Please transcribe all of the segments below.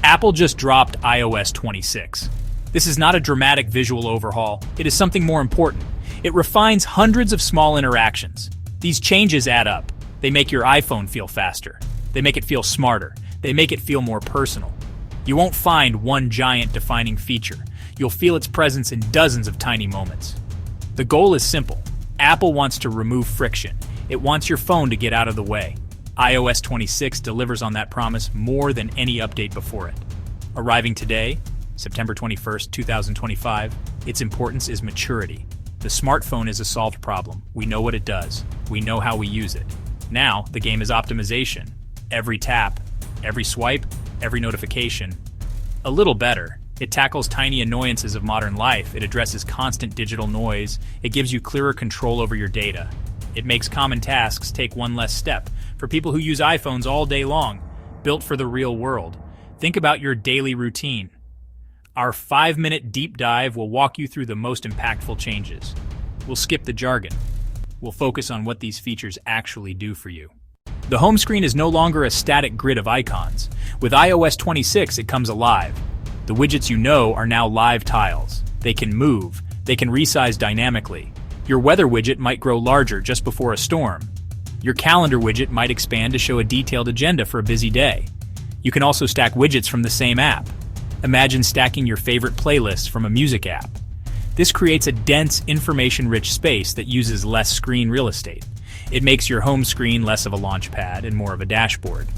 Apple just dropped iOS 26. This is not a dramatic visual overhaul. It is something more important. It refines hundreds of small interactions. These changes add up. They make your iPhone feel faster. They make it feel smarter. They make it feel more personal. You won't find one giant defining feature. You'll feel its presence in dozens of tiny moments. The goal is simple. Apple wants to remove friction. It wants your phone to get out of the way. iOS 26 delivers on that promise more than any update before it. Arriving today, September 21st, 2025, its importance is maturity. The smartphone is a solved problem. We know what it does. We know how we use it. Now, the game is optimization. Every tap, every swipe, every notification. A little better. It tackles tiny annoyances of modern life. It addresses constant digital noise. It gives you clearer control over your data. It makes common tasks take one less step. For people who use iPhones all day long, built for the real world. Think about your daily routine. Our 5-minute deep dive will walk you through the most impactful changes. We'll skip the jargon. We'll focus on what these features actually do for you. The home screen is no longer a static grid of icons. With iOS 26, it comes alive. The widgets you know are now live tiles. They can move. They can resize dynamically. Your weather widget might grow larger just before a storm. Your calendar widget might expand to show a detailed agenda for a busy day. You can also stack widgets from the same app. Imagine stacking your favorite playlists from a music app. This creates a dense, information-rich space that uses less screen real estate. It makes your home screen less of a launch pad and more of a dashboard.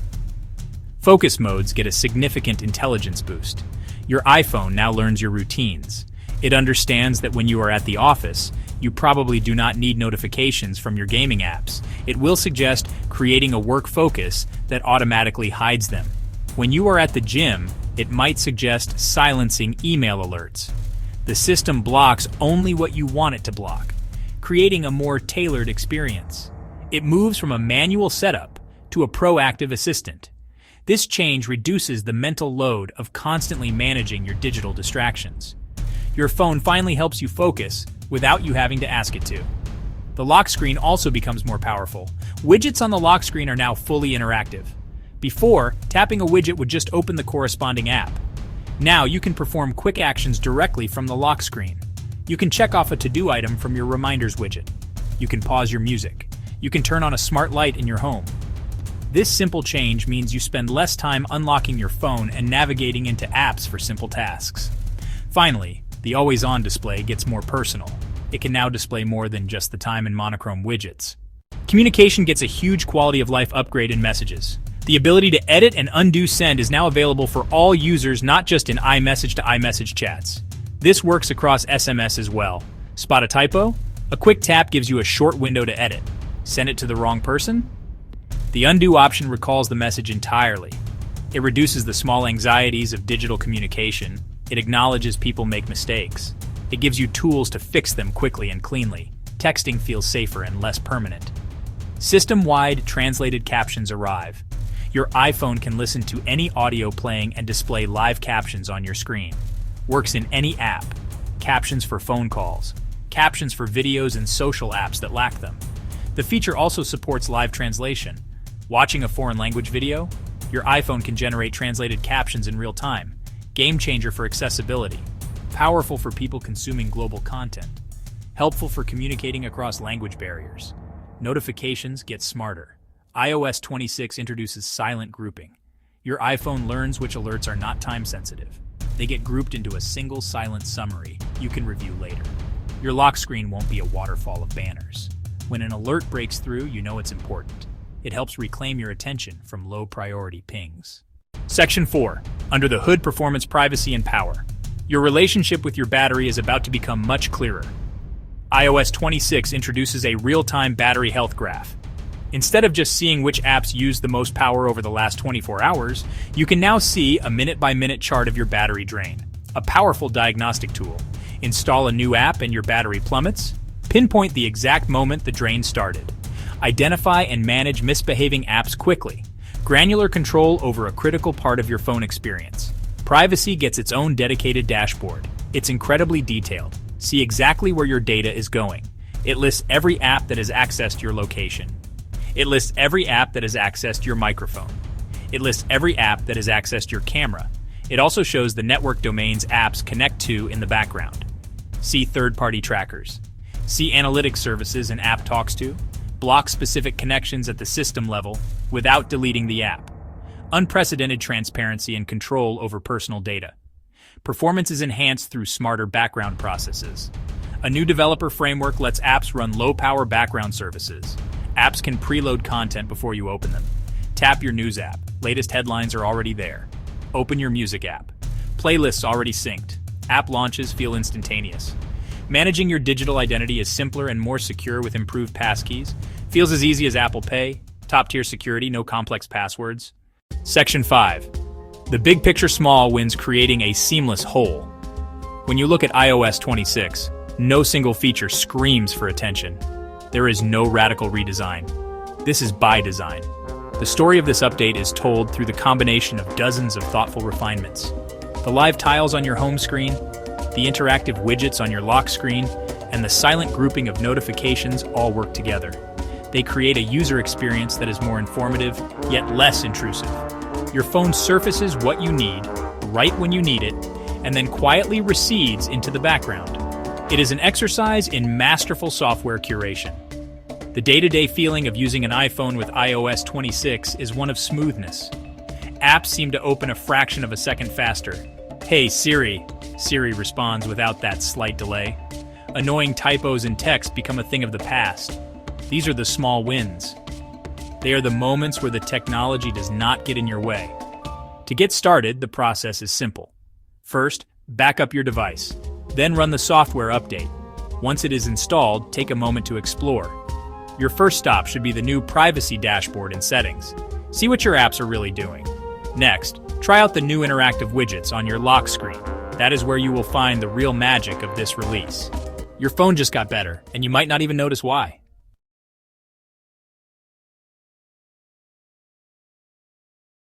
Focus modes get a significant intelligence boost. Your iPhone now learns your routines. It understands that when you are at the office, you probably do not need notifications from your gaming apps. It will suggest creating a work focus that automatically hides them. When you are at the gym, it might suggest silencing email alerts. The system blocks only what you want it to block, creating a more tailored experience. It moves from a manual setup to a proactive assistant. This change reduces the mental load of constantly managing your digital distractions. Your phone finally helps you focus without you having to ask it to. The lock screen also becomes more powerful. Widgets on the lock screen are now fully interactive. Before, tapping a widget would just open the corresponding app. Now you can perform quick actions directly from the lock screen. You can check off a to-do item from your reminders widget. You can pause your music. You can turn on a smart light in your home. This simple change means you spend less time unlocking your phone and navigating into apps for simple tasks. Finally, the always-on display gets more personal. It can now display more than just the time and monochrome widgets. Communication gets a huge quality of life upgrade in messages. The ability to edit and undo send is now available for all users, not just in iMessage to iMessage chats. This works across SMS as well. Spot a typo? A quick tap gives you a short window to edit. Send it to the wrong person? The undo option recalls the message entirely. It reduces the small anxieties of digital communication. It acknowledges people make mistakes. It gives you tools to fix them quickly and cleanly. Texting feels safer and less permanent. System-wide translated captions arrive. Your iPhone can listen to any audio playing and display live captions on your screen. Works in any app. Captions for phone calls. Captions for videos and social apps that lack them. The feature also supports live translation. Watching a foreign language video? Your iPhone can generate translated captions in real time. Game changer for accessibility. Powerful for people consuming global content. Helpful for communicating across language barriers. Notifications get smarter. iOS 26 introduces silent grouping. Your iPhone learns which alerts are not time-sensitive. They get grouped into a single silent summary you can review later. Your lock screen won't be a waterfall of banners. When an alert breaks through, you know it's important. It helps reclaim your attention from low-priority pings. Section 4. Under the Hood Performance, Privacy, and Power. Your relationship with your battery is about to become much clearer. iOS 26 introduces a real-time battery health graph. Instead of just seeing which apps use the most power over the last 24 hours, you can now see a minute-by-minute chart of your battery drain. A powerful diagnostic tool. Install a new app and your battery plummets. Pinpoint the exact moment the drain started. Identify and manage misbehaving apps quickly. Granular control over a critical part of your phone experience. Privacy gets its own dedicated dashboard. It's incredibly detailed. See exactly where your data is going. It lists every app that has accessed your location. It lists every app that has accessed your microphone. It lists every app that has accessed your camera. It also shows the network domains apps connect to in the background. See third-party trackers. See analytics services an app talks to. Block specific connections at the system level without deleting the app. Unprecedented transparency and control over personal data. Performance is enhanced through smarter background processes. A new developer framework lets apps run low-power background services. Apps can preload content before you open them. Tap your news app. Latest headlines are already there. Open your music app. Playlists already synced. App launches feel instantaneous. Managing your digital identity is simpler and more secure with improved passkeys. Feels as easy as Apple Pay. Top-tier security, no complex passwords. Section 5. The big picture small wins creating a seamless whole. When you look at iOS 26, no single feature screams for attention. There is no radical redesign. This is by design. The story of this update is told through the combination of dozens of thoughtful refinements. The live tiles on your home screen, the interactive widgets on your lock screen, and the silent grouping of notifications all work together. They create a user experience that is more informative, yet less intrusive. Your phone surfaces what you need, right when you need it, and then quietly recedes into the background. It is an exercise in masterful software curation. The day-to-day feeling of using an iPhone with iOS 26 is one of smoothness. Apps seem to open a fraction of a second faster. "Hey Siri," Siri responds without that slight delay. Annoying typos in text become a thing of the past. These are the small wins. They are the moments where the technology does not get in your way. To get started, the process is simple. First, back up your device. Then run the software update. Once it is installed, take a moment to explore. Your first stop should be the new privacy dashboard in settings. See what your apps are really doing. Next, try out the new interactive widgets on your lock screen. That is where you will find the real magic of this release. Your phone just got better, and you might not even notice why.